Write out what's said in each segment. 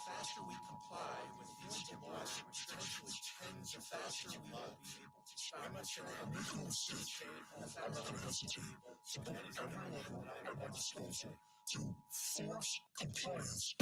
faster we comply with these tips, which eventually tends to faster we will be able to stop. I'm not sure I'm making a mistake. I'm not going to hesitate to go at every level at my disposal to force compliance.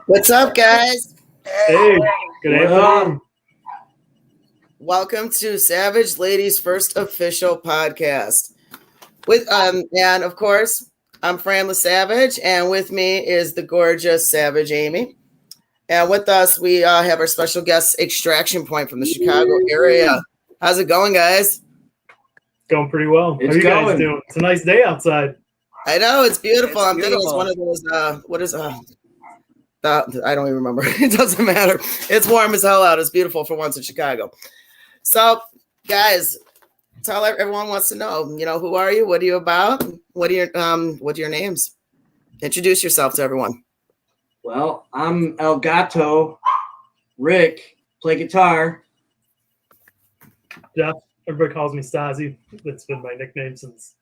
What's up, guys? Hey, good afternoon. Welcome to Savage Lady's first official podcast. And of course, I'm Fran the Savage, and with me is the gorgeous Savage Amy. And with us, we have our special guest, Extraction Point from the Chicago area. How's it going, guys? Going pretty well. How are you guys doing? It's a nice day outside. I know, it's beautiful. I'm thinking it's one of those, I don't even remember. It doesn't matter. It's warm as hell out. It's beautiful for once in Chicago. So, guys, tell everyone wants to know. Who are you? What are you about? What are your names? Introduce yourself to everyone. Well, I'm El Gato. Rick, play guitar. Jeff, everybody calls me Stasi. That's been my nickname since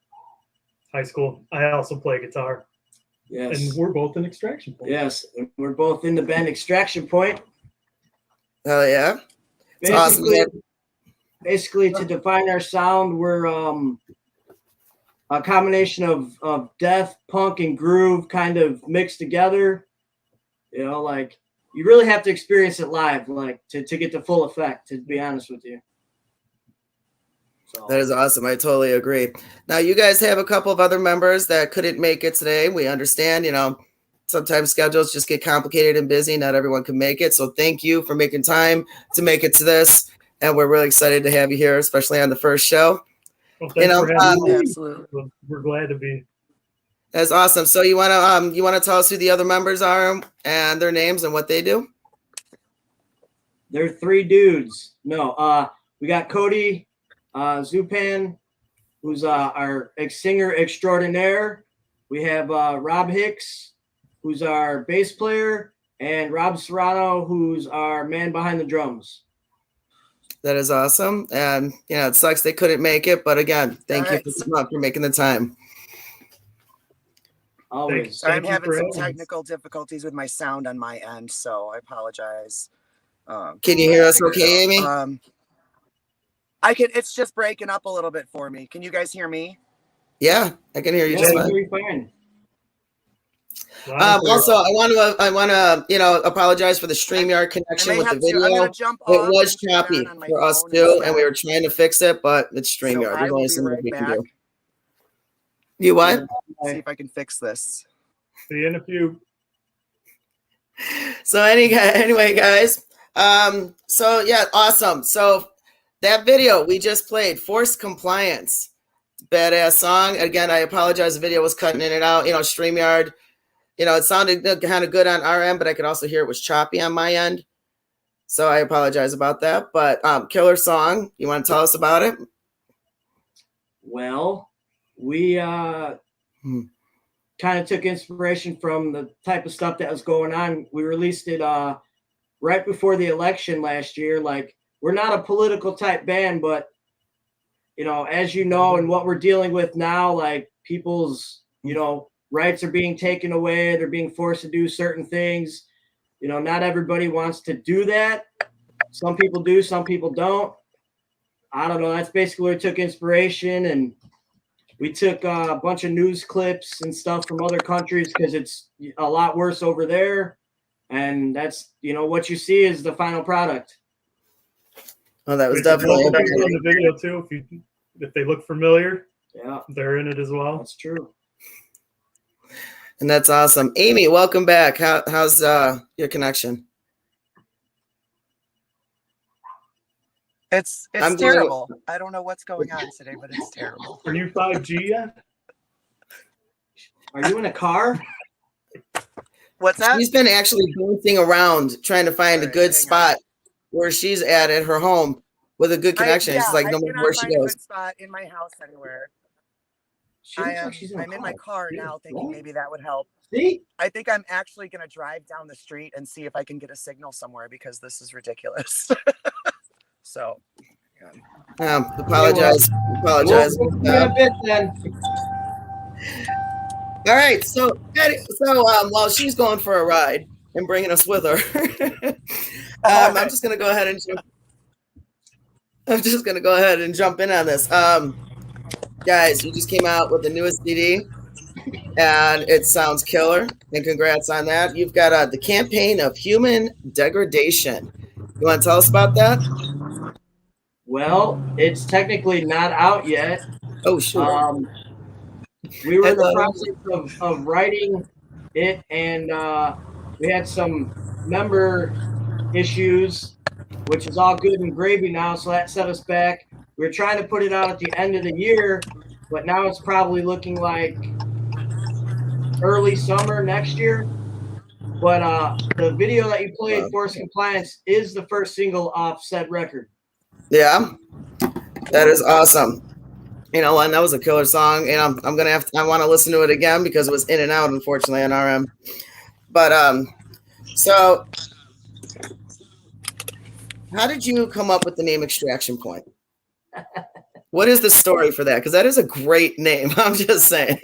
high school. I also play guitar. Yes. And we're both in Extraction Point. Yes, and we're both in the band Extraction Point. Oh, yeah? Basically, to define our sound, we're a combination of death, punk, and groove kind of mixed together. You really have to experience it live, to get the full effect, to be honest with you. So That is awesome. I totally agree. Now, you guys have a couple of other members that couldn't make it today. We understand, sometimes schedules just get complicated and busy. Not everyone can make it. So thank you for making time to make it to this. And we're really excited to have you here, especially on the first show. Well, thanks for having me. Absolutely. We're glad to be. That's awesome. So you want to tell us who the other members are and their names and what they do? they're 3 dudes. No, we got Cody Zupan, who's our singer extraordinaire. We have Rob Hicks, who's our bass player, and Rob Serrano, who's our man behind the drums. That is awesome. And, it sucks they couldn't make it. But again, thank you for making the time. Always. So I'm having some technical difficulties with my sound on my end, so I apologize. Can you hear us okay, Amy? I can. It's just breaking up a little bit for me. Can you guys hear me? Yeah, I can hear you just fine. Fine. Also, I want to, apologize for the StreamYard connection with the video. It was choppy for us too, and we were trying to fix it, but it's StreamYard. So There's only so much we can do. back. You what? See if I can fix this. See you in a few. So anyway, guys. So yeah, awesome. So that video we just played, Forced Compliance. Badass song. Again, I apologize. The video was cutting in and out. StreamYard. It sounded kind of good on our end, but I could also hear it was choppy on my end. So I apologize about that. But killer song. You want to tell us about it? Well, we kind of took inspiration from the type of stuff that was going on. We released it right before the election last year. Like, we're not a political type band, but as you know, and what we're dealing with now, like people's, rights are being taken away. They're being forced to do certain things. Not everybody wants to do that. Some people do, some people don't. I don't know. That's basically where we took inspiration, and we took a bunch of news clips and stuff from other countries because it's a lot worse over there. And that's, what you see is the final product. Oh, that was definitely in the video too. If they look familiar, yeah, they're in it as well. That's true. And that's awesome. Amy, welcome back. How's your connection? It's terrible. I don't know what's going on today, but it's terrible. Are you 5G yet? Are you in a car? What's that? She's been actually bouncing around trying to find a good spot where she's at her home with a good connection. She's like, no matter where she goes. A good spot in my house anywhere. I'm in my car now thinking maybe that would help. See? I think I'm actually going to drive down the street and see if I can get a signal somewhere because this is ridiculous. So, apologize. A bit then. All right. So while she's going for a ride and bringing us with her, I'm just going to go ahead and jump in on this. Guys, you just came out with the newest CD, and it sounds killer. And congrats on that. You've got the campaign of human degradation. You want to tell us about that? Well, it's technically not out yet. Oh, sure. We were in the process of writing it, and we had some member issues, which is all good and gravy now, so that set us back. We were trying to put it out at the end of the year, but now it's probably looking like early summer next year. But the video that you played, Forced Compliance, is the first single off said record. Yeah, that is awesome. And that was a killer song. And I want to listen to it again because it was in and out, unfortunately, on our end. But so how did you come up with the name Extraction Point? What is the story for that? Because that is a great name. I'm just saying.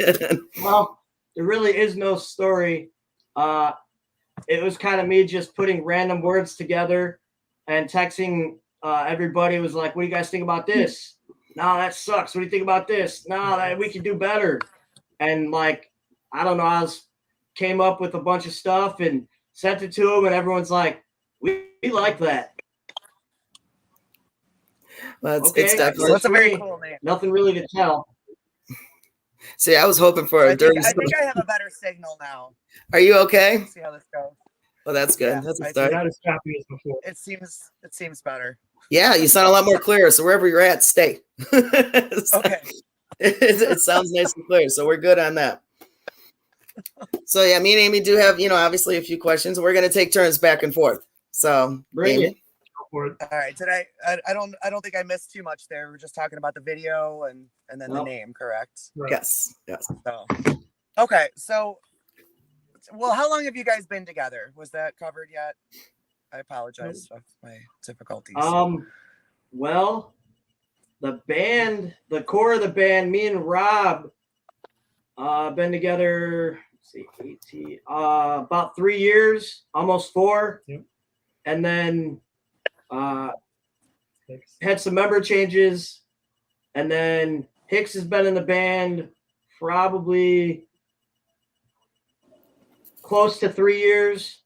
Well, there really is no story. It was kind of me just putting random words together and texting everybody. It was like, what do you guys think about this? No, that sucks. What do you think about this? No, we can do better. And like, I don't know, came up with a bunch of stuff and sent it to them, and everyone's like, we like that. Well, it's Okay, definitely. So it's a very me. cool name. Nothing really to tell. See, I was hoping for a I dirty. think I have a better signal now. Are you okay? Let's see how this goes. Well, that's good. Yeah, That's a I start. Not as choppy as before. It seems better. Yeah, you sound a lot more clear. So wherever you're at, stay. Okay. It sounds nice and clear. So we're good on that. So yeah, me and Amy do have, obviously a few questions. We're gonna take turns back and forth. So Bring Amy. it. Go for it. All right. Did I don't think I missed too much there. We're just talking about the video and then the Nope. name, correct? Right. Yes. So okay. So well, how long have you guys been together? Was that covered yet? I apologize for my difficulties. Well, the core of the band, me and Rob, been together. Let's see, 18, about 3 years, almost 4. Yep. And then Thanks. had some member changes, and then Hicks has been in the band probably close to 3 years.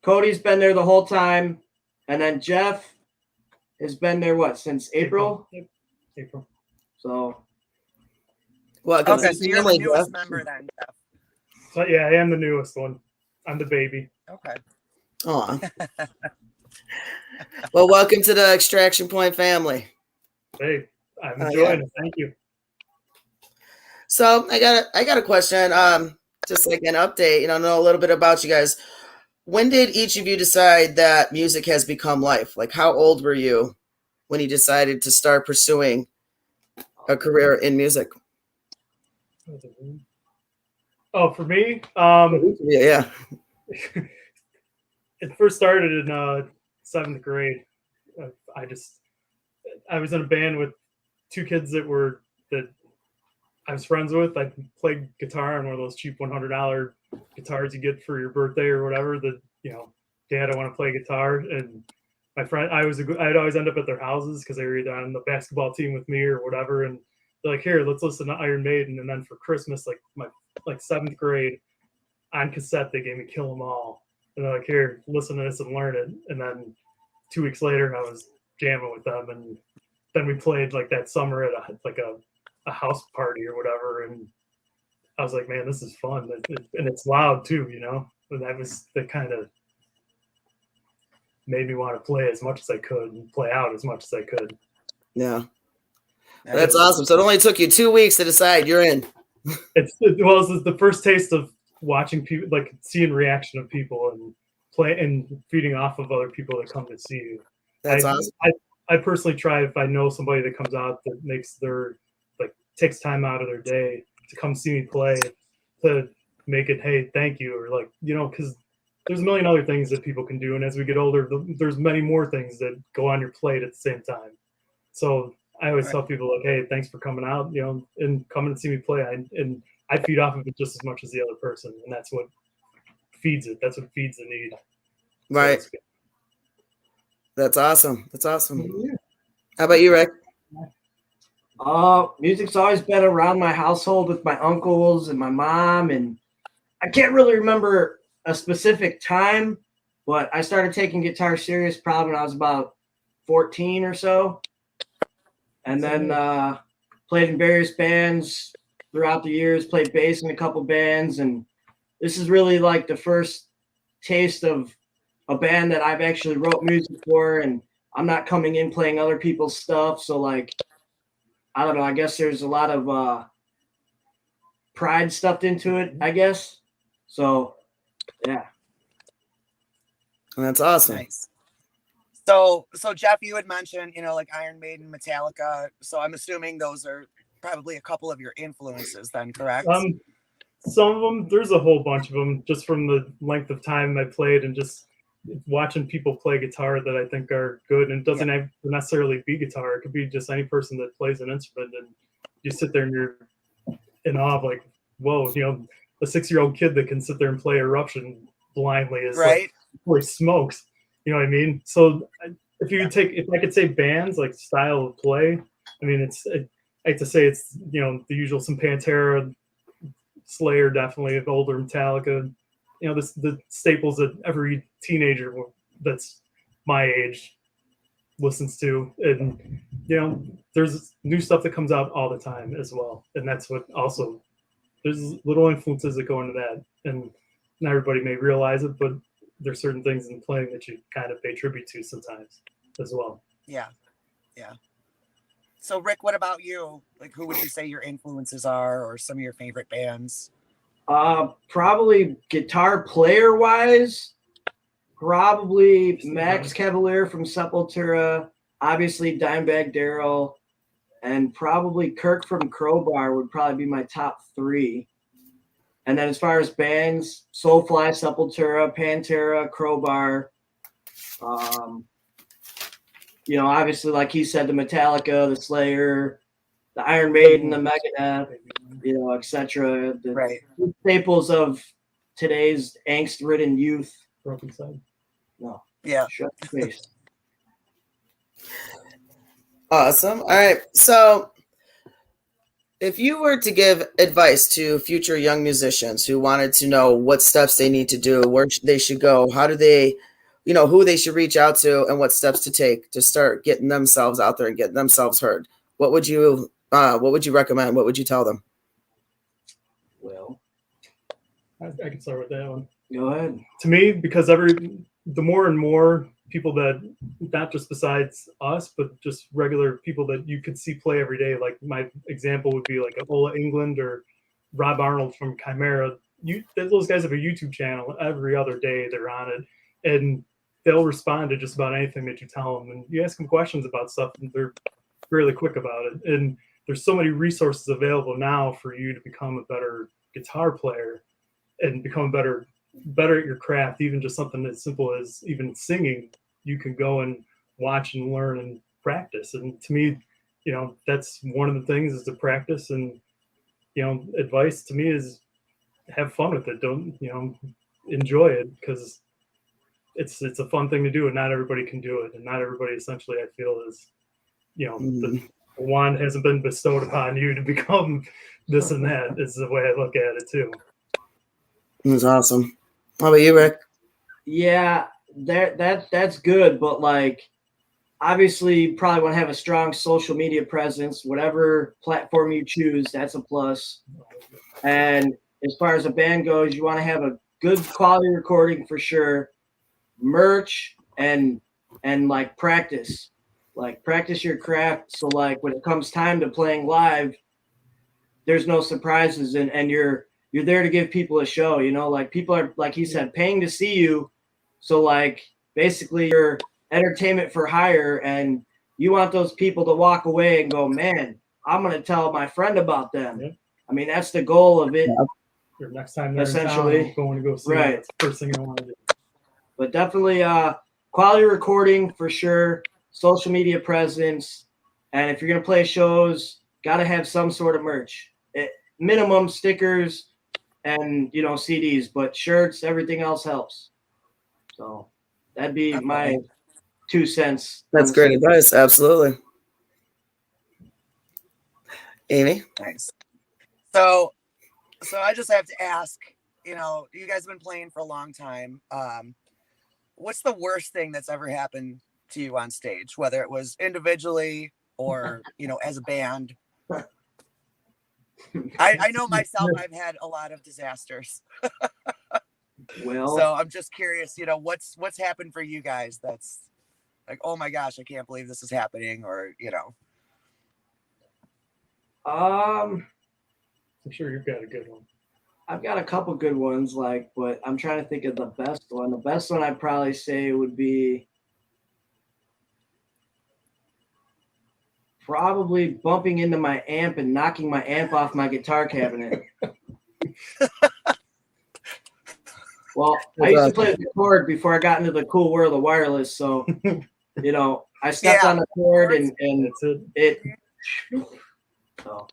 Cody's been there the whole time, and then Jeff has been there since April. Yep. April. So Well, Okay, so you're the newest member then, Jeff. So yeah, I am the newest one. I'm the baby. Okay. Aw. Well, welcome to the Extraction Point family. Hey, I'm enjoying it. Thank you. So I got a question. Just like an update, know a little bit about you guys. When did each of you decide that music has become life? Like, how old were you when you decided to start pursuing a career in music? Oh, for me, Yeah. it first started in 7th grade. I was in a band with 2 kids that I was friends with. I played guitar on one of those cheap $100 guitars you get for your birthday or whatever. Dad, I want to play guitar. And my friend, I'd always end up at their houses because they were either on the basketball team with me or whatever. And they're like, here, let's listen to Iron Maiden. And then for Christmas, my 7th grade, on cassette, they gave me Kill 'Em All. And they're like, here, listen to this and learn it. And then 2 weeks later, I was jamming with them. And then we played that summer at a house party or whatever. And I was like, man, this is fun. And it's loud too, And that kind of made me want to play as much as I could and play out as much as I could. Yeah. That's awesome. So it only took you 2 weeks to decide you're in. It's the first taste of watching people, seeing reaction of people and play and feeding off of other people that come to see you. That's awesome. I personally try, if I know somebody that comes out that makes takes time out of their day to come see me play, to make it, hey, thank you, or because there's a million other things that people can do, and as we get older, there's many more things that go on your plate at the same time. So I always tell people hey, thanks for coming out, and coming to see me play. And I feed off of it just as much as the other person, and that's what feeds it. That's what feeds the need. Right. So that's awesome. That's awesome. Yeah. How about you, Rick? Music's always been around my household with my uncles and my mom, and I can't really remember a specific time, but I started taking guitar serious probably when I was about 14 or so, and then played in various bands throughout the years, played bass in a couple bands, and this is really the first taste of a band that I've actually wrote music for, and I'm not coming in playing other people's stuff, so I don't know. I guess there's a lot of pride stuffed into it, I guess. So, yeah. That's awesome. Nice. So Jeff, you had mentioned, Iron Maiden, Metallica. So I'm assuming those are probably a couple of your influences then, correct? Some of them, there's a whole bunch of them just from the length of time I played and just watching people play guitar that I think are good, and it doesn't have to necessarily be guitar. It could be just any person that plays an instrument, and you sit there and you're in awe of whoa, a 6-year-old kid that can sit there and play Eruption blindly is right. Holy smokes, you know what I mean? So if I could say bands style of play, I mean I hate to say it's the usual, some Pantera, Slayer, definitely older Metallica. The staples that every teenager that's my age listens to, and there's new stuff that comes out all the time as well, and that's what also there's little influences that go into that, and not everybody may realize it, but there's certain things in playing that you kind of pay tribute to sometimes as well. Yeah. So Rick, what about you? Like, who would you say your influences are, or some of your favorite bands? Probably guitar player wise, probably Max Cavalier from Sepultura, obviously Dimebag Darrell, and probably Kirk from Crowbar would probably be my top 3. And then as far as bands, Soulfly, Sepultura, Pantera, Crowbar, obviously, like he said, the Metallica, the Slayer, the Iron Maiden, the Megadeth, etc. The staples of today's angst-ridden youth. Broken Side. No. Yeah. Shut your face. Awesome. All right. So if you were to give advice to future young musicians who wanted to know what steps they need to do, where they should go, how do they, who they should reach out to, and what steps to take to start getting themselves out there and getting themselves heard, what would you recommend? What would you tell them? Well, I can start with that one. Go ahead. To me, because the more and more people that, not just besides us, but just regular people that you could see play every day, like my example would be like Ola England or Rob Arnold from Chimera. Those guys have a YouTube channel. Every other day they're on it, and they'll respond to just about anything that you tell them. And you ask them questions about stuff, and they're really quick about it. And there's so many resources available now for you to become a better guitar player and become better at your craft. Even just something as simple as even singing, you can go and watch and learn and practice. And to me, that's one of the things, is to practice. And advice to me is have fun with it. Don't enjoy it, because it's a fun thing to do, and not everybody can do it, and not everybody, essentially, I feel, is the wand hasn't been bestowed upon you to become this and that. Is the way I look at it too. That's awesome. How about you, Rick? Yeah, that's good, but like, obviously you probably want to have a strong social media presence. Whatever platform you choose, that's a plus. And as far as a band goes, you want to have a good quality recording for sure, merch, and like practice your craft. So like when it comes time to playing live, there's no surprises, and you're there to give people a show. Like people are, like he said, paying to see you. So like basically you're entertainment for hire, and you want those people to walk away and go, man, I'm going to tell my friend about them. Yeah. I mean, that's the goal of it. Yeah. Next time they're essentially in town, going to go see right. That's the first thing I want to do. But definitely quality recording for sure, social media presence, and if you're going to play shows, got to have some sort of merch. Minimum stickers and CDs, but shirts, everything else helps. So that'd be my 2 cents. That's great advice. Absolutely. Amy? Nice. So I just have to ask, you guys have been playing for a long time. What's the worst thing that's ever happened to you on stage, whether it was individually or, as a band? I know myself, I've had a lot of disasters. Well, so I'm just curious, what's happened for you guys that's like, oh my gosh, I can't believe this is happening, or I'm sure you've got a good one. I've got a couple good ones, but I'm trying to think of the best one. The best one I'd probably say would be probably bumping into my amp and knocking my amp off my guitar cabinet. Well, I used to play the chord before I got into the cool world of wireless. So, I stepped on the chord and it. So,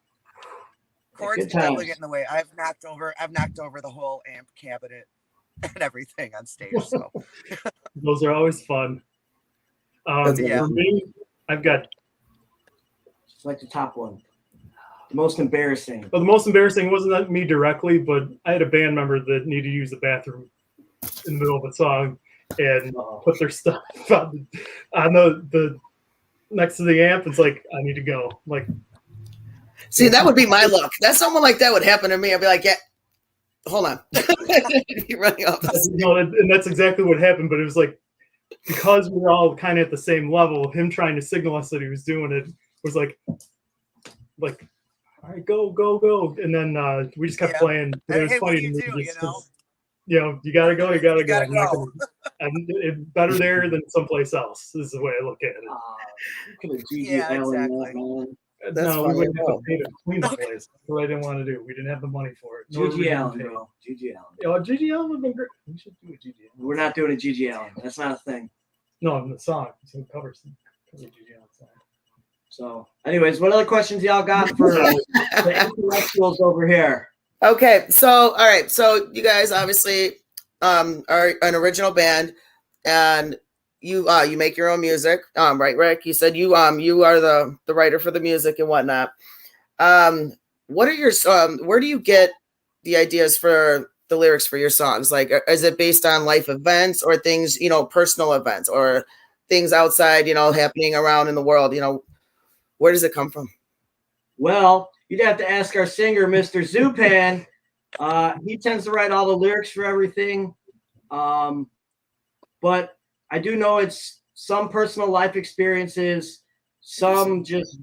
chords definitely get in the way. I've knocked over the whole amp cabinet and everything on stage. So those are always fun. For me, I've got just like the top one. The most embarrassing. Well, the most embarrassing wasn't me directly, but I had a band member that needed to use the bathroom in the middle of a song and put their stuff on the next to the amp. It's like, I need to go. Like, See, that would be my luck. That's someone like that would happen to me. I'd be like, yeah, hold on. You're running off. And that's exactly what happened. But it was like, because we were all kind of at the same level, him trying to signal us that he was doing it was like, all right, go. And then we just kept playing. But it was funny to me. You gotta go. You gotta go. And it's better there than someplace else. This is the way I look at it. You could have exactly. That, man. That's we funny. wouldn't have to pay to clean the place. That's what I didn't want to do. We didn't have the money for it. Gigi Allen, bro. Gigi Allen. Oh, Gigi Allen would have been great. We should do a Gigi Allen. We're not doing a Gigi Allen. That's not a thing. No, in the song. It's going to cover Gigi Allen song. So, anyways, what other questions y'all got for the intellectuals over here? Okay, so all right, so you guys obviously are an original band, and you make your own music, right, Rick? You said you are the writer for the music and whatnot. What are your where do you get the ideas for the lyrics for your songs? Like, is it based on life events or things, personal events or things outside, happening around in the world? Where does it come from? Well, you'd have to ask our singer, Mr. Zupan. He tends to write all the lyrics for everything. But I do know it's some personal life experiences, some just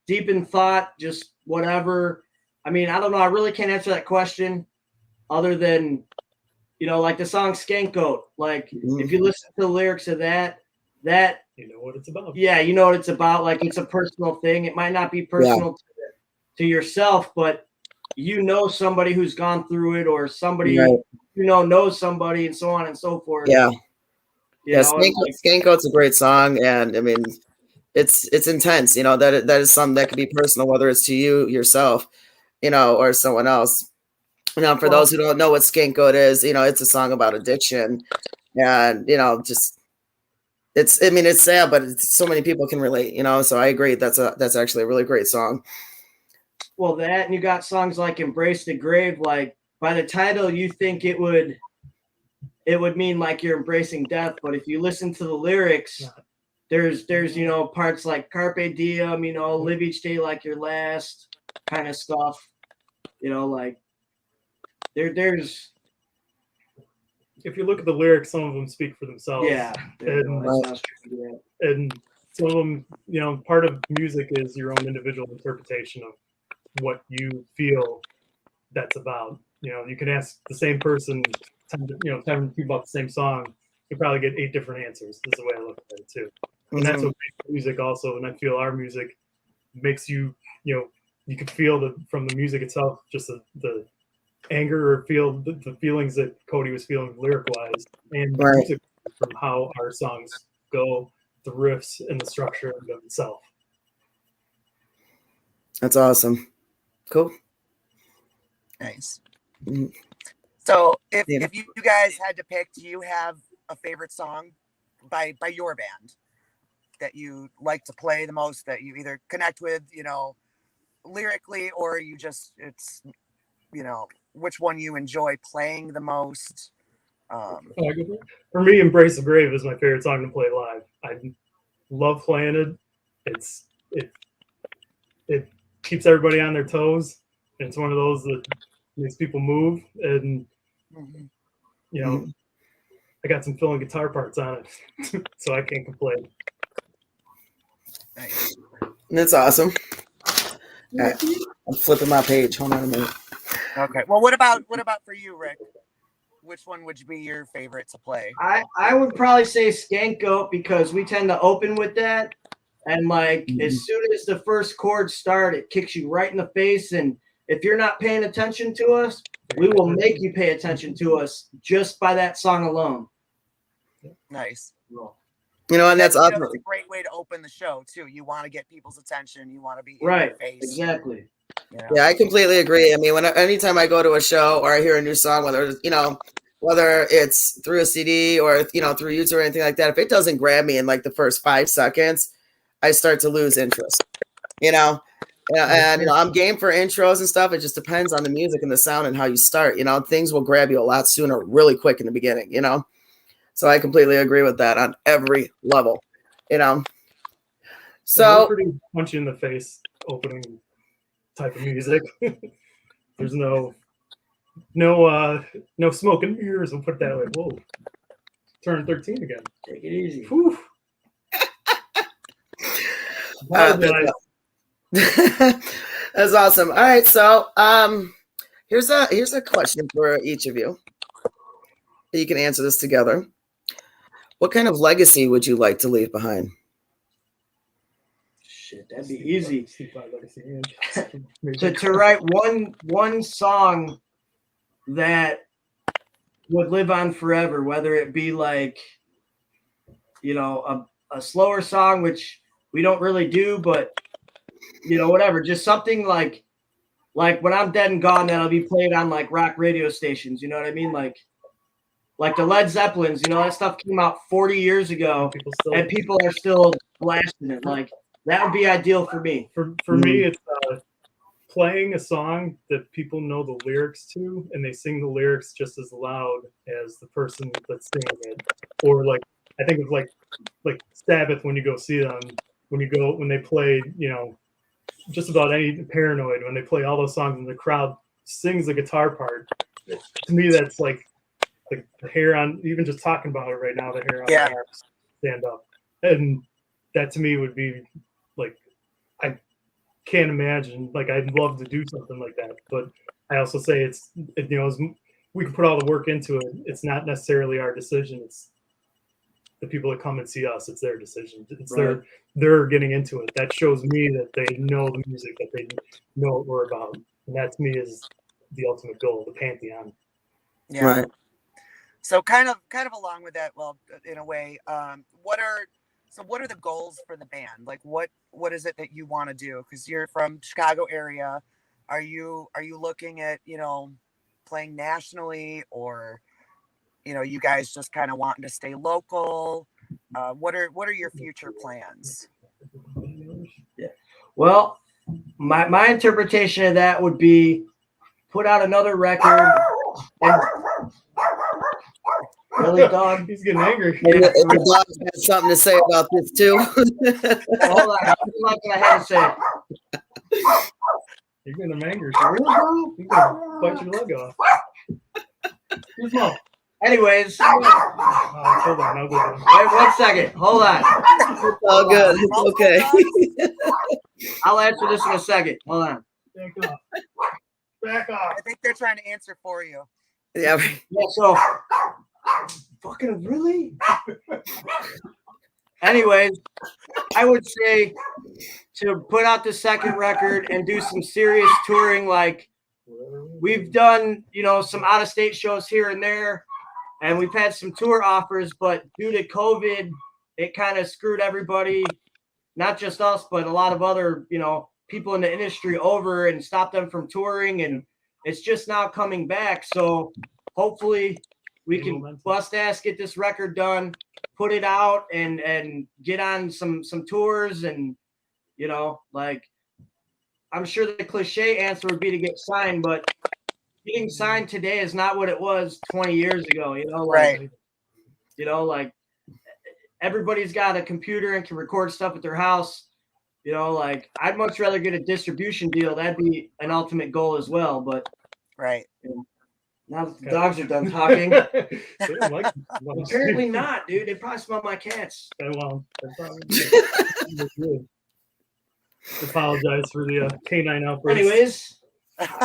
deep in thought, just whatever. I mean, I don't know. I really can't answer that question other than, like the song Skank-Goat. Like, if you listen to the lyrics of that, you know what it's about. Yeah, you know what it's about. Like, it's a personal thing. It might not be personal to yourself, but somebody who's gone through it, or somebody knows somebody, and so on and so forth. Yeah. Skank-Goat's a great song, and I mean, it's intense. That is something that can be personal, whether it's to you yourself, or someone else. For those who don't know what Skank-Goat is, it's a song about addiction, and just. It's sad, but so many people can relate, so I agree. That's actually a really great song. Well, that, and you got songs like Embrace the Grave. Like, by the title, you think it would mean like you're embracing death. But if you listen to the lyrics, there's parts like Carpe Diem, live each day like your last kind of stuff. Like there's. If you look at the lyrics, some of them speak for themselves. Yeah. And some of them, part of music is your own individual interpretation of what you feel that's about. You can ask the same person, 10 people about the same song, you probably get 8 different answers. This is the way I look at it too. And that's what makes music also. And I feel our music makes you, you can feel from the music itself, just the anger, or feel the feelings that Cody was feeling lyric wise, and music from how our songs go, the riffs and the structure of them itself. That's awesome. Cool. Nice. So if you guys had to pick, do you have a favorite song by your band that you like to play the most, that you either connect with, lyrically, or you just, it's, which one you enjoy playing the most? For me, Embrace the Grave is my favorite song to play live. I love playing it. It keeps everybody on their toes. And it's one of those that makes people move. And, I got some filling guitar parts on it, so I can't complain. Nice. That's awesome. Right. I'm flipping my page. Hold on a minute. Okay. Well, what about for you, Rick? Which one would be your favorite to play? I would probably say Skank-Goat, because we tend to open with that. And as soon as the first chords start, it kicks you right in the face. And if you're not paying attention to us, we will make you pay attention to us just by that song alone. Nice. And that's awesome. It's a great way to open the show too. You want to get people's attention. You want to be in right. their face. Exactly. Yeah, I completely agree. I mean, anytime I go to a show or I hear a new song, whether it's through a CD or through YouTube or anything like that, if it doesn't grab me in like the first 5 seconds, I start to lose interest. And I'm game for intros and stuff. It just depends on the music and the sound and how you start. Things will grab you a lot sooner, really quick in the beginning. So I completely agree with that on every level. So we're pretty punch you in the face opening type of music. There's no smoke and mirrors. We'll put it that way. Whoa, turn 13 again. Take it easy. Whew. That's awesome. All right, so here's a question for each of you. You can answer this together. What kind of legacy would you like to leave behind? Shit, that'd be easy. to write one song that would live on forever, whether it be like, you know, a slower song, which we don't really do, but you know, whatever, just something like when I'm dead and gone, that'll be played on like rock radio stations. You know what I mean? Like the Led Zeppelins, you know, that stuff came out 40 years ago, and people are still blasting it. Like that would be ideal for me. For me, it's playing a song that people know the lyrics to, and they sing the lyrics just as loud as the person that's singing it. Or like, I think of like Sabbath when you go see them, when they play, you know, just about any Paranoid, when they play all those songs and the crowd sings the guitar part. To me, that's like the hair on, even just talking about it right now, the hair on my arms stand up. And that to me would be like, I can't imagine, like I'd love to do something like that. But I also say we can put all the work into it. It's not necessarily our decision. It's the people that come and see us. It's their decision. It's right. They're getting into it. That shows me that they know the music, that they know what we're about. And that to me is the ultimate goal, the pantheon. Yeah. Right. So kind of along with that, well, in a way, what are the goals for the band? Like what is it that you want to do? Because you're from Chicago area. Are you looking at, you know, playing nationally, or, you know, you guys just kind of wanting to stay local? What are your future plans? Yeah. Well, my interpretation of that would be put out another record. And really, dog? He's getting angry. The dog has something to say about this too. Hold on, I'm not gonna have to say it. You're getting him angry. He's gonna bite your leg off. Here's mom. Anyways, hold on, I'll go. Wait 1 second. Hold on. It's all good. It's okay. I'll answer this in a second. Hold on. Back off. Back off. I think they're trying to answer for you. Yeah. Yeah. So, fucking really. Anyways, I would say to put out the second record and do some serious touring. Like we've done, you know, some out of state shows here and there. And we've had some tour offers, but due to COVID, it kind of screwed everybody, not just us, but a lot of other, you know, people in the industry over and stopped them from touring. And it's just now coming back. So hopefully we can bust ass, get this record done, put it out and get on some tours. And, you know, like, I'm sure the cliche answer would be to get signed, but getting signed today is not what it was 20 years ago, you know, like, right. You know, like everybody's got a computer and can record stuff at their house, you know, like I'd much rather get a distribution deal. That'd be an ultimate goal as well. But right. You know, now that the dogs are done talking, apparently not, dude. They probably smell my cats. Apologize for the canine outburst. Anyways,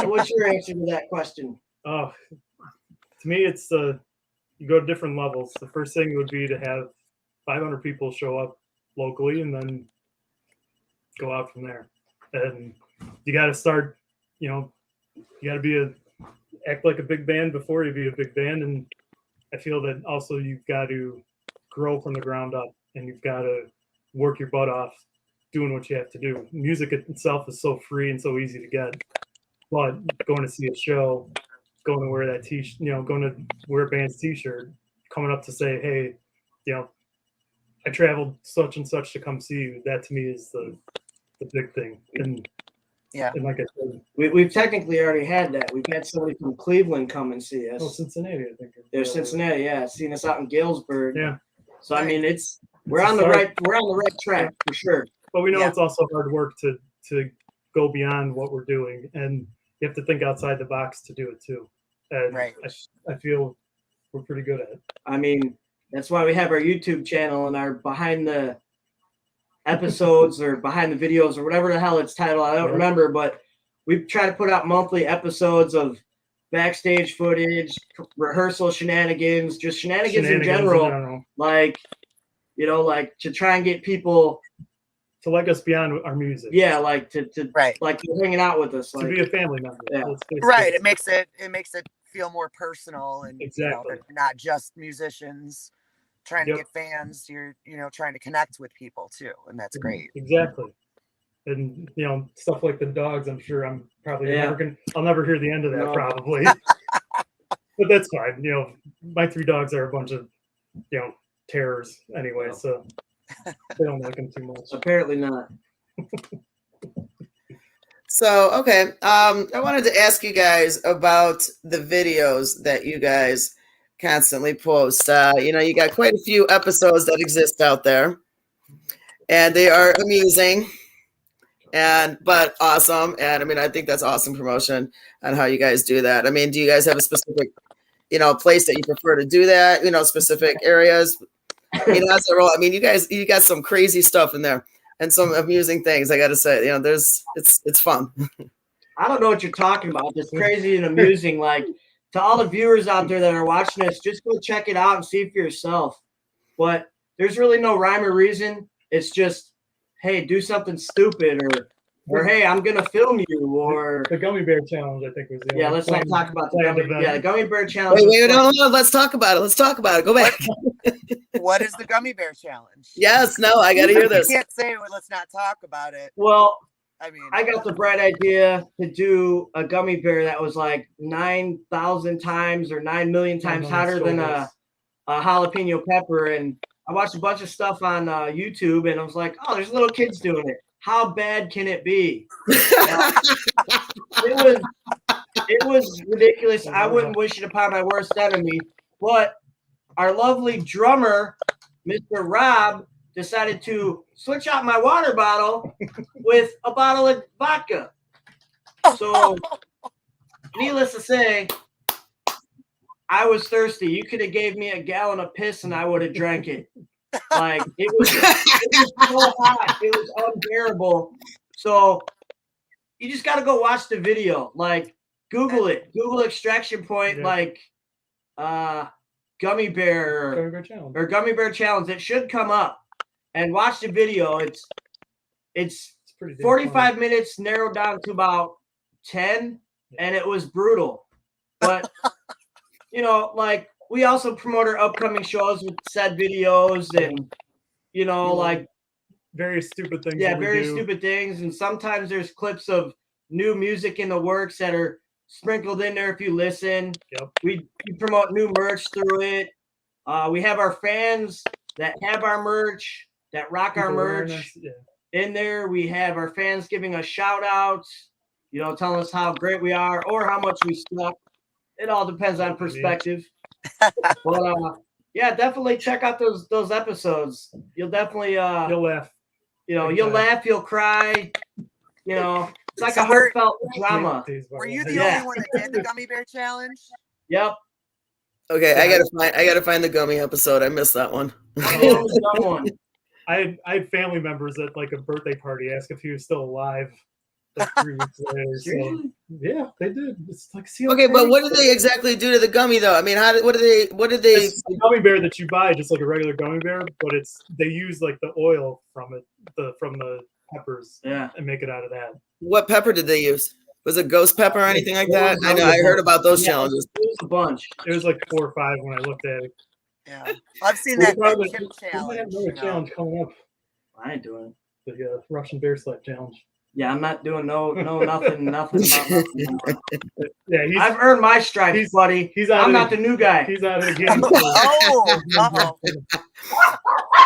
what's your answer to that question? Oh, to me, it's you go to different levels. The first thing would be to have 500 people show up locally, and then go out from there. And you got to start. You know, you got to act like a big band before you be a big band. And I feel that also you've got to grow from the ground up, and you've got to work your butt off doing what you have to do. Music itself is so free and so easy to get, but going to see a show, going to wear that t-shirt, you know, going to wear a band's t-shirt, coming up to say, hey, you know, I traveled such and such to come see you. That to me is the big thing. And yeah, and like I said, we've technically already had that. We've had somebody from Cleveland come and see us. Oh, Cincinnati, I think. They're Cincinnati, yeah, seeing us out in Galesburg. Yeah. So I mean, we're on the right track for sure. But we know Yeah. it's also hard work to go beyond what we're doing, and you have to think outside the box to do it too. And Right. I feel we're pretty good at it. I mean, that's why we have our YouTube channel and our behind the episodes or behind the videos or whatever the hell it's titled. I don't Yeah. remember, but we try to put out monthly episodes of backstage footage, rehearsal shenanigans, just shenanigans in general. Like, you know, like to try and get people to like us beyond our music. Yeah, like to Right. like you're hanging out with us. To Like, be a family member. Yeah. Right. It makes it feel more personal, and Exactly. they're not just musicians trying to Yep. get fans. You're trying to connect with people too, and that's great. Exactly. And stuff like the dogs, I'm sure I'm probably Yeah. I'll never hear the end of that No. probably. But that's fine. My 3 dogs are a bunch of terrors anyway, No. so they don't like them too much. apparently not. So, okay. I wanted to ask you guys about the videos that you guys constantly post. You got quite a few episodes that exist out there, and they are amusing but awesome. And I mean, I think that's awesome promotion on how you guys do that. I mean, do you guys have a specific, place that you prefer to do that? Specific areas? As a role. I mean, you got some crazy stuff in there and some amusing things. I got to say, it's fun. I don't know what you're talking about. It's crazy and amusing. Like, to all the viewers out there that are watching this, just go check it out and see for yourself. But there's really no rhyme or reason. It's just, hey, do something stupid, or hey, I'm gonna film you, or The Gummy Bear Challenge, I think, was the let's not talk about the planned gummy. event. Yeah, the gummy bear challenge. Wait, no, let's talk about it. Go back. What is the Gummy Bear Challenge? Yes, no, I got to hear this. You can't say, well, let's not talk about it. Well, I mean, I got the bright idea to do a gummy bear that was like 9,000 times or 9 million times hotter than a jalapeno pepper. And I watched a bunch of stuff on YouTube, and I was like, oh, there's little kids doing it. How bad can it be? It was ridiculous. I wouldn't wish it upon my worst enemy. But our lovely drummer, Mr. Rob, decided to switch out my water bottle with a bottle of vodka. So, needless to say, I was thirsty. You could have gave me a gallon of piss and I would have drank it. Like, it was so hot. It was unbearable. So you just got to go watch the video. Like, Google it. Google extraction point, Yeah. Gummy Bear Gummy Bear Challenge. or Gummy Bear Challenge. It should come up. And watch the video. It's It's pretty damn 45 minutes narrowed down to about 10, and it was brutal. But like, we also promote our upcoming shows with said videos, and like, very stupid things. yeah, that we very do. stupid things. And sometimes there's clips of new music in the works that are sprinkled in there if you listen. Yep. We promote new merch through it. We have our fans that have our merch, that rock our People merch awareness, yeah. in there. We have our fans giving us shout outs, telling us how great we are or how much we suck. It all depends on perspective. But yeah, definitely check out those episodes. You'll definitely You'll laugh. you'll laugh, you'll cry. It's like So a heartfelt drama. were you the Yeah. only one that did the Gummy Bear Challenge? Yep. Okay, I gotta find the Gummy episode. I missed that one. Someone. I had family members at like a birthday party ask if he was still alive like 3 weeks later. So Seriously? yeah, they did. It's like, see, Okay, but what did they exactly do to the gummy though? I mean, what did they? It's a gummy bear that you buy, just like a regular gummy bear, but they use like the oil from the peppers Yeah. and make it out of that. What pepper did they use? Was it ghost pepper or anything like that? I know I heard about those Yeah, challenges. It was a bunch. It was like 4 or 5 when I looked at it. Yeah, I've seen We'll that probably- chip we might challenge. have another challenge coming up, I ain't doing it. the Russian bear slap challenge. Yeah, I'm not doing nothing about nothing. Yeah, I've earned my stripes, he's- buddy. he's out I'm of not the- the new guy. he's out of the game. Oh, uh-oh.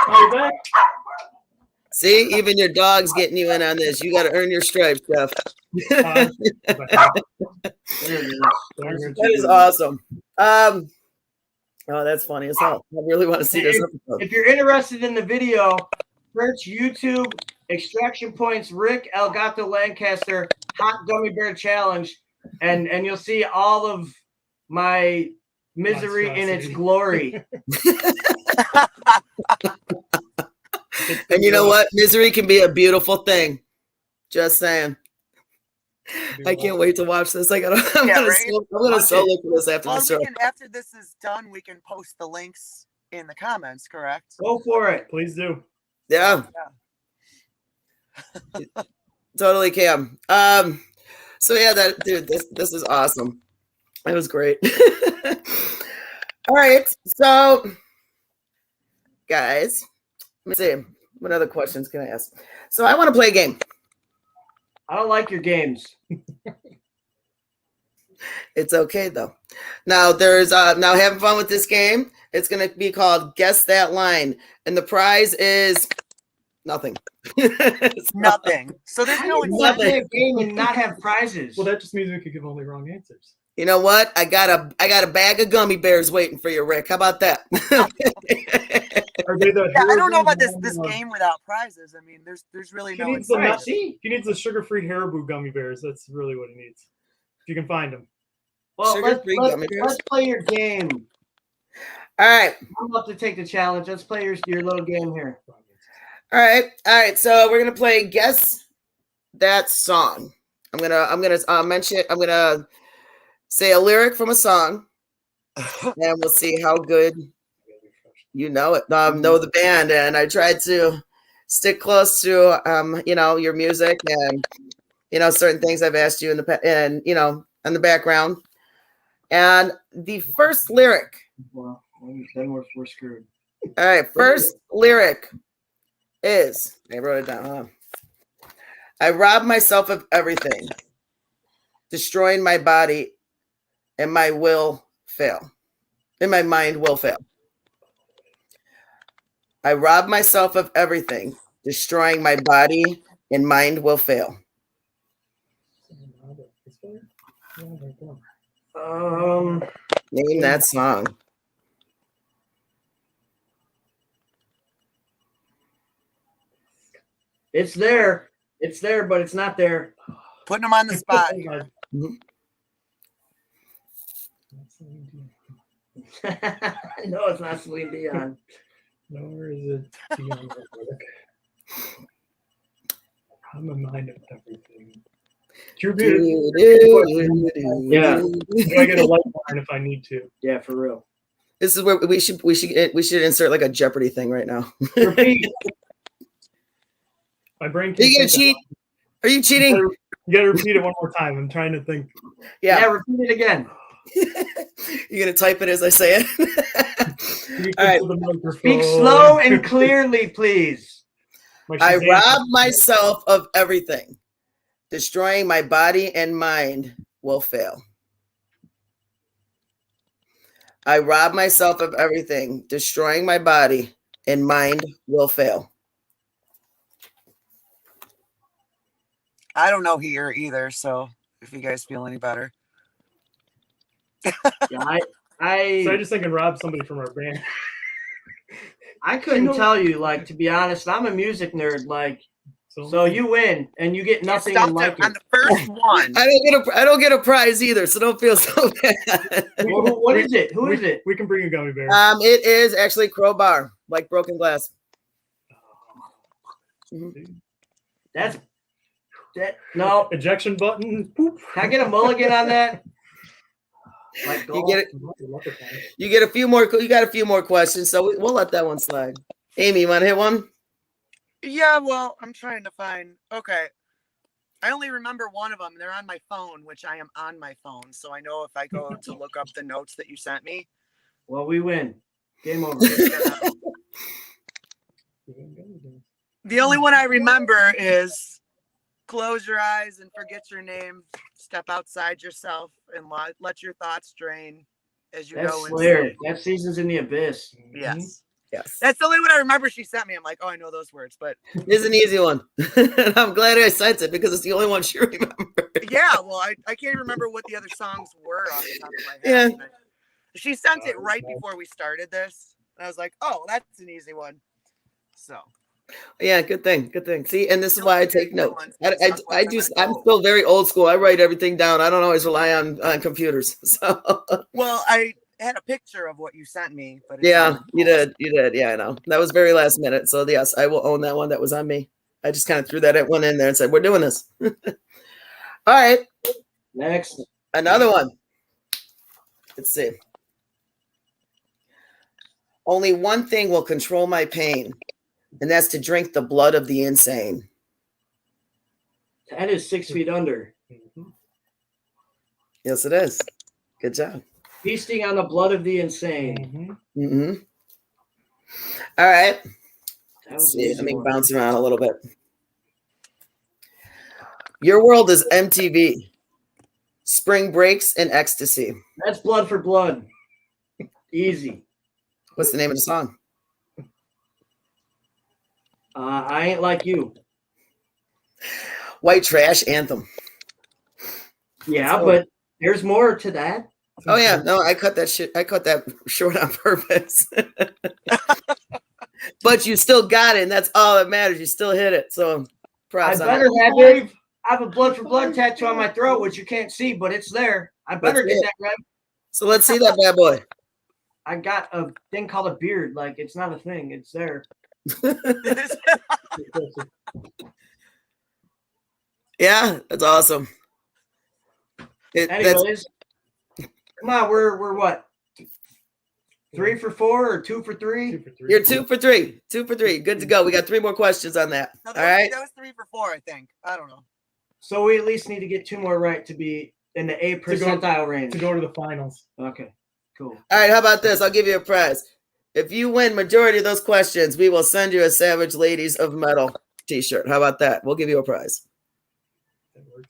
Are you back? See, even your dog's getting you in on this. You got to earn your stripes, Jeff. Uh, There it is. That is awesome. Oh, that's funny as hell. I really want to see this episode. If you're interested in the video, search YouTube Extraction Points, Rick Elgato Lancaster, Hot Gummy Bear Challenge, and you'll see all of my misery in its glory. And you know what? Misery can be a beautiful thing. Just saying. I can't wait to watch this. I'm gonna so look for this after Well, the show. after this is done, we can post the links in the comments, correct? Go for it. Please do. Yeah. Totally can. So yeah, this is awesome. It was great. All right. So guys, let me see. What other questions can I ask? So I want to play a game. I don't like your games. It's okay though. Now there's now having fun with this game. It's gonna be called Guess That Line, and the prize is nothing. Nothing. So there's no Not play a game and not have prizes. Well, that just means we could give only wrong answers. You know what? I got a bag of gummy bears waiting for you, Rick. How about that? Are they the I don't know about this game without prizes. I mean, there's really no incentive. He needs the sugar-free Haribo gummy bears. That's really what he needs. If you can find them. Well, let's play your game. All right. I'm about to take the challenge. Let's play your little game here. All right. So we're gonna play Guess That Song. I'm gonna say a lyric from a song, and we'll see how good you know it. Know the band, and I tried to stick close to your music and certain things I've asked you in the background. And the first lyric. Well, then we're screwed. All right, first lyric is, I wrote it down. Huh? I robbed myself of everything, destroying my body, and my will fail. And my mind will fail. I robbed myself of everything, destroying my body, and mind will fail. Name that song. It's there, but it's not there. Putting them on the spot. No, it's not Celine Dion. Nor is it Dion. I'm a mind of everything. Yeah. Do I get a lifeline if I need to? Yeah, for real. This is where we should insert like a Jeopardy thing right now. Repeat. My brain. Are you gonna cheat? Are you cheating? You gotta repeat it one more time. I'm trying to think. Yeah, repeat it again. You're gonna type it as I say it. All right. Speak slow and clearly, please. I robbed myself of everything. Destroying my body and mind will fail. I robbed myself of everything. Destroying my body and mind will fail. I don't know here either, so if you guys feel any better. Yeah, So I just thinking rob somebody from our band. I couldn't tell you, like, to be honest, I'm a music nerd, like, so you win and you get nothing in like on the first one. I don't get a prize either, so don't feel so bad. What is it? Who is it? We can bring a gummy bear. It is actually Crowbar, like broken glass. That no ejection button. Poop. Can I get a mulligan on that? Like you get it. You get a few more. You got a few more questions, so we'll let that one slide. Amy, you want to hit one? Yeah, well, I'm trying to find. Okay, I only remember one of them. They're on my phone, which I am on my phone, so I know if I go to look up the notes that you sent me. Well, we win. Game over. The only one I remember is close your eyes and forget your name. Step outside yourself and let your thoughts drain as you go. Slayer. That Seasons in the Abyss. Yes. Yes. That's the only one I remember she sent me. I'm like, oh, I know those words, but it's an easy one. I'm glad I sent it because it's the only one she remembers. Yeah, well, I can't remember what the other songs were off the top of my head. Yeah. She sent it right before we started this. And I was like, oh, that's an easy one. So Yeah, good thing. Good thing. See, and this is why I take notes. Stuff I like do. that. I'm still very old school. I write everything down. I don't always rely on computers. So Well, I had a picture of what you sent me, but it's yeah, on you the post. did. You did. Yeah, I know. That was very last minute. So yes, I will own that one. That was on me. I just kind of threw that one in there and said, "We're doing this." All right, Next. another one. Let's see. Only one thing will control my pain, and that's to drink the blood of the insane. That is 6 feet under. Mhm. Yes, it is. Good job. Feasting on the blood of the insane. Mhm. Mm-hmm. All right. That Let's was an see. easy Let me one. bounce around a little bit. Your world is MTV. Spring breaks and ecstasy. That's blood for blood. Easy. What's the name of the song? I ain't like you. White Trash Anthem. Yeah, So- but there's more to that. Oh yeah, no, I cut that shit. I cut that short on purpose. But you still got it, and that's all that matters. You still hit it. So I props on better that. have it. I have a blood for blood tattoo on my throat, which you can't see, but it's there. I better Let's get see that right. So let's see that bad boy. I got a thing called a beard. Like, it's not a thing. It's there. Yeah, that's awesome. That's, Anyways, come on. We're what? 3 for 4 or 2 for 3? 2 for 3. you're 2 for 3. 2 for 3. Good to go. We got 3 more questions on that. No, All right. That was 3 for 4, I think. I don't know. So we at least need to get 2 more right to be in the A percentile range. To go to the finals. Okay, cool. All right. How about this? I'll give you a prize. If you win majority of those questions, we will send you a Savage Ladies of Metal t-shirt. How about that? We'll give you a prize. That works.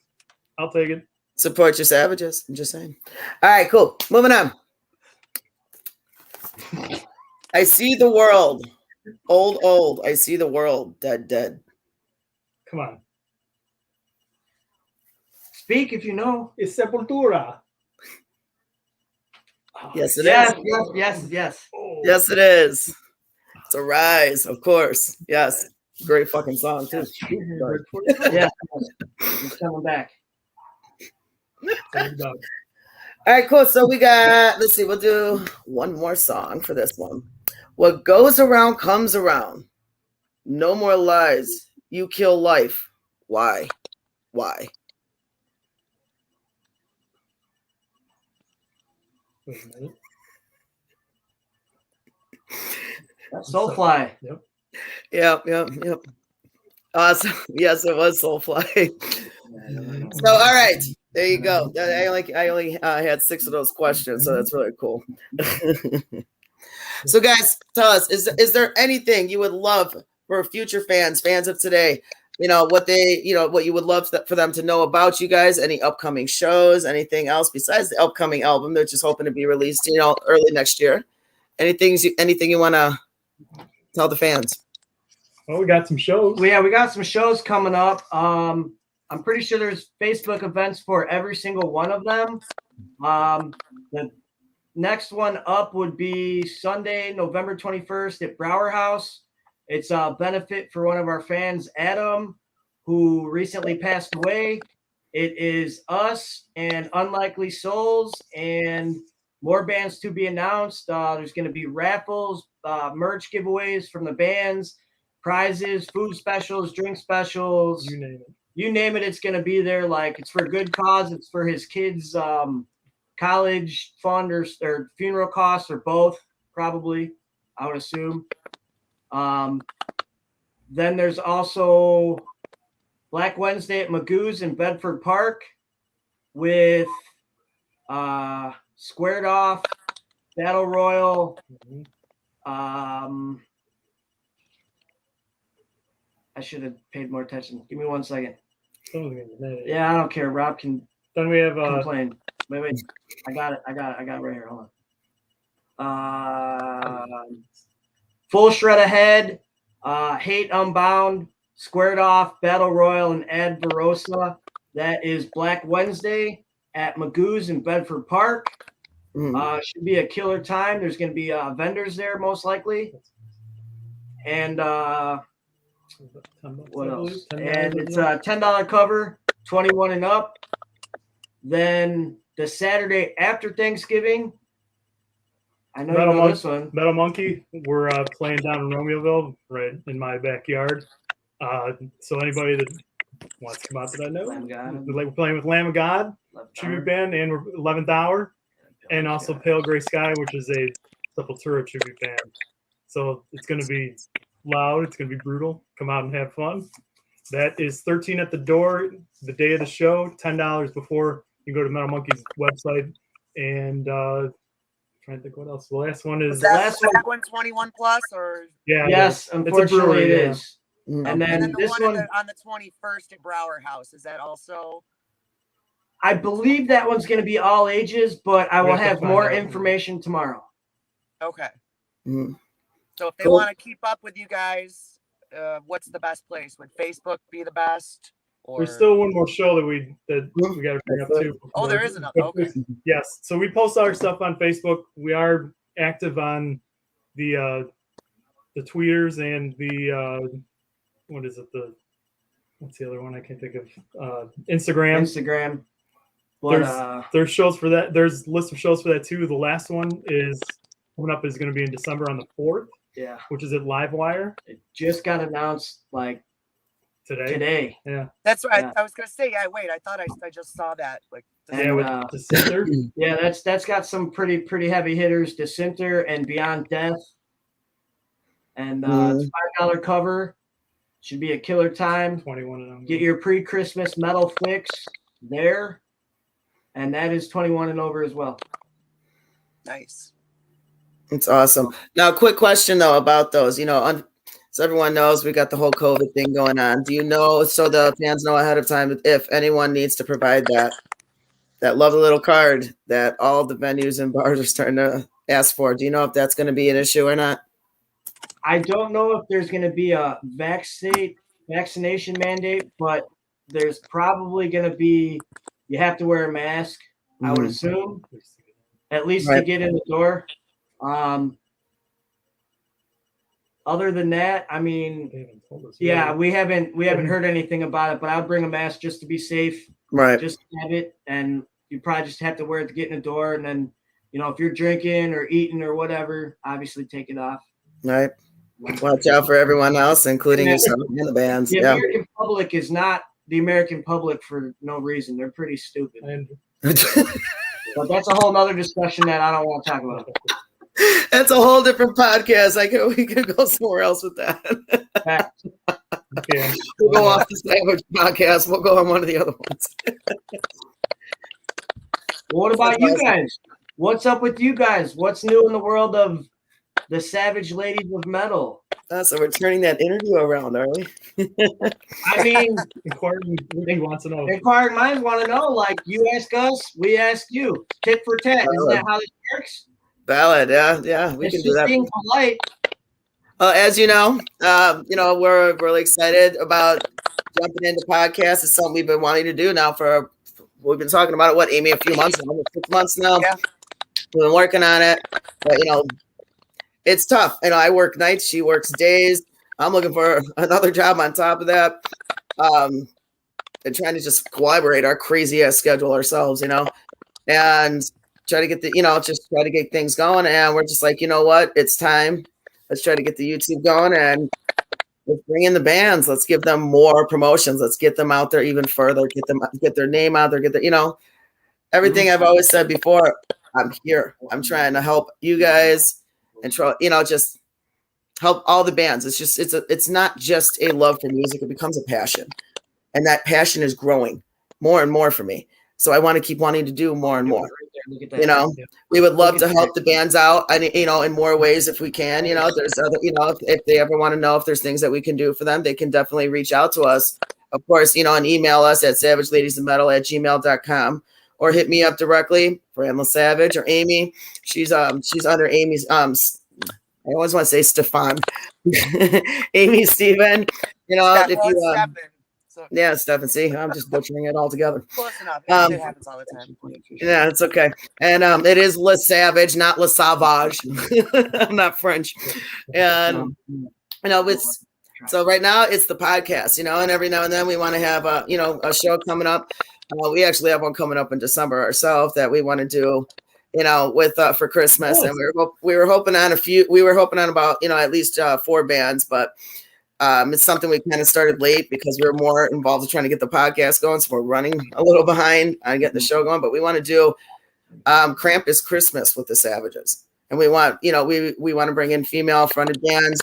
I'll take it. Support your savages. I'm just saying. All right, cool. Moving on. I see the world. Old. I see the world. Dead. Come on. Speak if you know. It's Sepultura. Yes, it Yes, is. yes. Oh. Yes, it is. It's a rise, of course. Yes. Great fucking song, too. Yeah. He's coming back. There you go. All right, cool. So we got, let's see, we'll do one more song for this one. What goes around comes around. No more lies. You kill life. Why? Wait a minute. Soulfly. Yep. Awesome. Yes, it was Soulfly. So, all right, there you go. I only had 6 of those questions, so that's really cool. So, guys, tell us: is there anything you would love for future fans of today? What you would love for them to know about you guys? Any upcoming shows? Anything else besides the upcoming album that's just hoping to be released, early next year? Anything you want to tell the fans? Well, we got some shows. Yeah, we got some shows coming up. I'm pretty sure there's Facebook events for every single one of them. The next one up would be Sunday, November 21st at Brower House. It's a benefit for one of our fans, Adam, who recently passed away. It is us and Unlikely Souls and more bands to be announced. There's going to be raffles, merch giveaways from the bands, prizes, food specials, drink specials. You name it. You name it, it's going to be there. Like, it's for a good cause. It's for his kids' college fund or funeral costs or both, probably, I would assume. Then there's also Black Wednesday at Magoo's in Bedford Park with Squared Off, Battle Royal. I should have paid more attention. Give me 1 second. Yeah, I don't care. Rob can Then we have complain. Wait. I got it right here. Hold on. Full Shred Ahead, Hate Unbound, Squared Off, Battle Royal, and Ad Verosa. That is Black Wednesday at Magoo's in Bedford Park. Should be a killer time. There's going to be vendors there, most likely. And $10, What I else? believe. $10, And it's isn't a it? $10 cover, 21 and up. Then the Saturday after Thanksgiving, I know you know this one. Metal Monkey. We're playing down in Romeoville, right in my backyard. So anybody that wants to come out to that note, Lamb of God. we're playing with Lamb of God tribute band, and we're 11th Hour, and also Pale Gray Sky, which is a Sepultura tribute band. So it's going to be loud. It's going to be brutal. Come out and have fun. That is $13 at the door the day of the show, $10 before. You go to Metal Monkey's website, and trying to think what else. The last one is That one 21 plus, or yeah. Yes, unfortunately it is. Mm. And then the this one one, on the 21st at Brower House, is that also? I believe that one's going to be all ages, but I We will have to have find more out. information tomorrow. Okay. Mm. So if they Cool. want to keep up with you guys, what's the best place? Would Facebook be the best? Or There's still one more show that we got to bring up too. Oh, there is another. But Okay. Yes. So we post our stuff on Facebook. We are active on the tweeters and the what is it? What's the other one? I can't think of. Instagram. But There's shows for that. There's a list of shows for that too. The last one is coming up is going to be in December on the 4th, yeah, which is at Livewire it just got announced like today. Yeah. That's right. Yeah. I was gonna say. Yeah. Wait. I thought I just saw that. Like. Yeah, with Dissenter. Yeah, that's got some pretty heavy hitters. Dissenter and Beyond Death. And it's $5 cover. Should be a killer time. 21 and over. Get your pre-Christmas metal fix there. And that is 21 and over as well. Nice. It's awesome. Now, quick question though about those. You know, so everyone knows we got the whole COVID thing going on. Do you know, so the fans know ahead of time, if anyone needs to provide that lovely little card that all the venues and bars are starting to ask for? Do you know if that's going to be an issue or not? I don't know if there's going to be a vaccination mandate, but there's probably going to be, you have to wear a mask, I would assume, at least to get in the door. Other than that, I mean, yeah, we haven't heard anything about it, but I'll bring a mask just to be safe. Right. Just have it, and you probably just have to wear it to get in the door. And then, you know, if you're drinking or eating or whatever, obviously take it off. Right. Watch out for everyone else, including yourself and the bands. The American public is not the American public for no reason. They're pretty stupid. But that's a whole nother discussion that I don't want to talk about. That's a whole different podcast. We could go somewhere else with that. Okay. We'll go off the Savage podcast. We'll go on one of the other ones. What about you guys? What's up with you guys? What's new in the world of the Savage Ladies of Metal? So we're turning that interview around, are we? I mean, Inquiring wants to know. Inquiring minds want to know. Like, you ask us, we ask you. Tit for tat. Isn't that how this works? Valid, yeah. We can do that. Being polite. As you know, we're really excited about jumping into podcasts. It's something we've been wanting to do now we've been talking about it, Amy, a few months, almost 6 months now. Yeah. We've been working on it, but it's tough. I work nights, she works days. I'm looking for another job on top of that. And trying to just collaborate our crazy ass schedule ourselves, and try to get try to get things going. And we're just like, you know what? It's time. Let's try to get the YouTube going and let's bring in the bands. Let's give them more promotions. Let's get them out there even further. Get their name out there. Everything I've always said before. I'm here. I'm trying to help you guys and try, just help all the bands. It's not just a love for music. It becomes a passion, and that passion is growing more and more for me. So I want to keep wanting to do more and more. We would love to help the bands out, and in more ways if we can. There's other, if they ever want to know if there's things that we can do for them, they can definitely reach out to us. Of course, and email us at savageladiesofmetal@gmail.com, or hit me up directly, Brandla Savage or Amy. She's under Amy's I always want to say Stefan. Amy Steven. If you yeah, Stefan. See, I'm just butchering it all together. Close enough. It happens all the time. Yeah, it's okay. And it is Le Savage, not Le Sauvage. I'm not French. And So right now it's the podcast, and every now and then we want to have a show coming up. We actually have one coming up in December ourselves that we want to do, with for Christmas, and we were hoping on about at least 4 bands, but it's something we kind of started late because we were more involved in trying to get the podcast going, so we're running a little behind on getting the show going. But we want to do Krampus Christmas with the Savages, and we want we want to bring in female fronted bands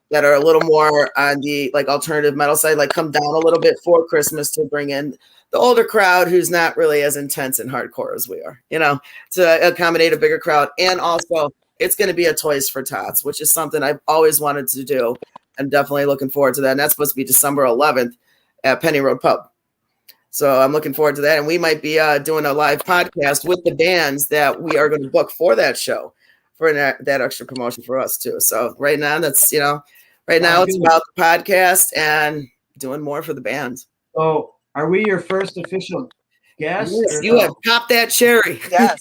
that are a little more on the alternative metal side, come down a little bit for Christmas to bring in the older crowd who's not really as intense and hardcore as we are, to accommodate a bigger crowd. And also it's going to be a Toys for Tots, which is something I've always wanted to do. I'm definitely looking forward to that. And that's supposed to be December 11th at Penny Road Pub. So I'm looking forward to that. And we might be doing a live podcast with the bands that we are going to book for that show for that extra promotion for us too. So right now that's, right now it's about the podcast and doing more for the bands. Oh, are we your first official guest? Yes, you have popped that cherry. Yes.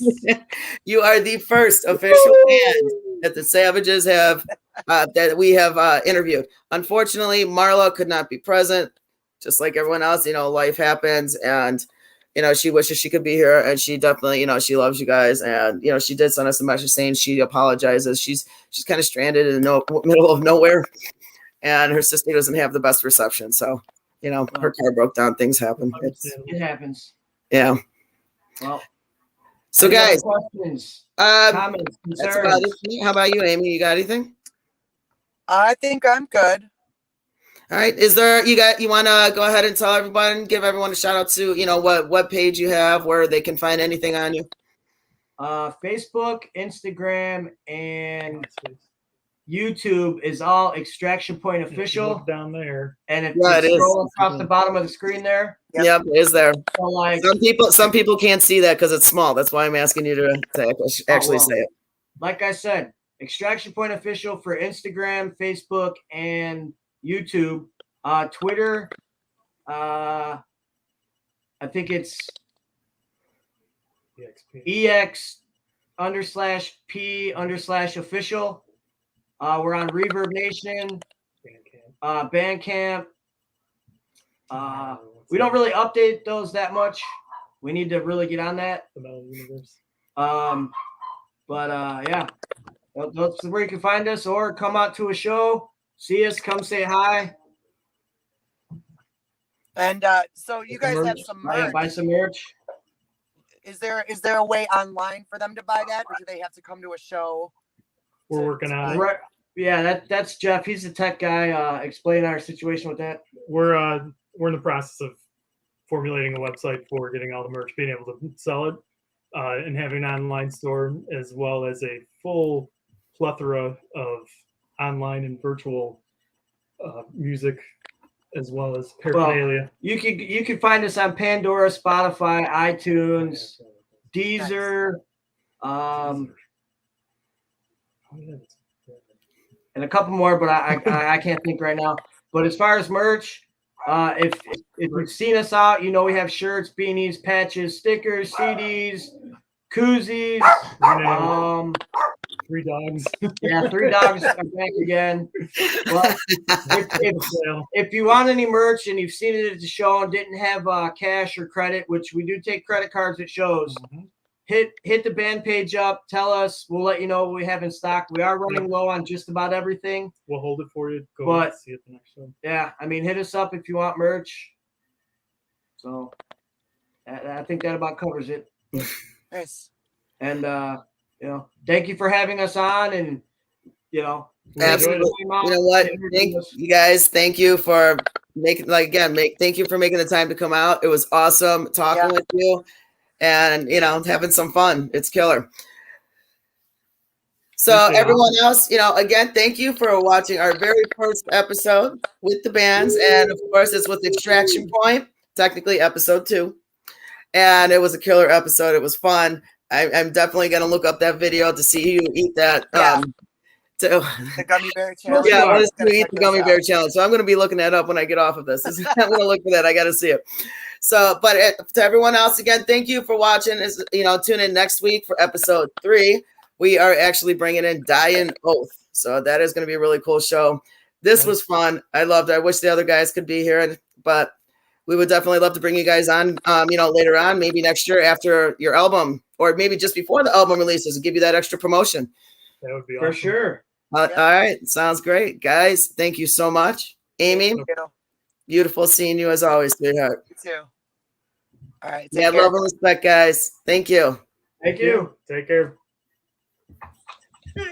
You are the first official band that the Savages have, that we have interviewed. Unfortunately, Marla could not be present, just like everyone else. Life happens, and she wishes she could be here, and she definitely, she loves you guys, and she did send us a message saying she apologizes. She's kind of stranded in the middle of nowhere, and her sister doesn't have the best reception. So, her car broke down. Things happen. It happens. Yeah. Well. So, guys, questions, comments, concerns. That's about it. How about you, Amy? You got anything? I think I'm good. All right. Is there you want to go ahead and tell everyone, give everyone a shout out to what page you have where they can find anything on you? Facebook, Instagram, and YouTube is all Extraction Point Official down there. And if you scroll across the bottom of the screen there. Yep, it is there. So some people can't see that because it's small. That's why I'm asking you to actually say it. Like I said, Extraction Point Official for Instagram, Facebook, and YouTube. Twitter, I think it's EX_P_official. We're on Reverb Nation, Bandcamp. We don't really update those that much. We need to really get on that. The Metal Universe. Yeah, that's where you can find us, or come out to a show, see us, come say hi. And so you guys have some merch. Buy some merch. Is there a way online for them to buy that, or do they have to come to a show? We're working on it. Right. Yeah, that's Jeff. He's the tech guy. Explain our situation with that. We're in the process of formulating a website for getting all the merch, being able to sell it, and having an online store, as well as a full plethora of online and virtual music, as well as paraphernalia. You can find us on Pandora, Spotify, iTunes, Deezer, and a couple more, but I can't think right now. But as far as merch, if you've seen us out, we have shirts, beanies, patches, stickers, CDs, koozies. 3 dogs. Yeah, 3 dogs are back again. Well, if you want any merch and you've seen it at the show and didn't have cash or credit, which we do take credit cards at shows, hit the band page up. Tell us. We'll let you know what we have in stock. We are running low on just about everything. We'll hold it for you. Go and see it the next show. Yeah, hit us up if you want merch. So I think that about covers it. Nice. And thank you for having us on, and absolutely. You know what? Thank you guys. Thank you for making thank you for making the time to come out. It was awesome talking with you, and having some fun. It's killer. So everyone else, again, thank you for watching our very first episode with the bands, and of course it's with Extraction Point, technically episode 2, and it was a killer episode. It was fun. I'm definitely going to look up that video to see who eat that. The Gummy Bear Challenge. Yeah, I want to eat the Gummy Bear Challenge. So I'm going to be looking that up when I get off of this. I'm going to look for that. I got to see it. So, but to everyone else, again, thank you for watching. Tune in next week for episode 3. We are actually bringing in Dying Oath. So that is going to be a really cool show. This was fun. I loved it. I wish the other guys could be here, but we would definitely love to bring you guys on, later on, maybe next year after your album, or maybe just before the album releases, and give you that extra promotion. That would be For awesome. sure. All right. Sounds great. Guys, thank you so much. Amy, Thank you. beautiful seeing you as always, sweetheart. You too. All right. Yeah, Take care. love and respect, guys. Thank you. Thank you. Take care.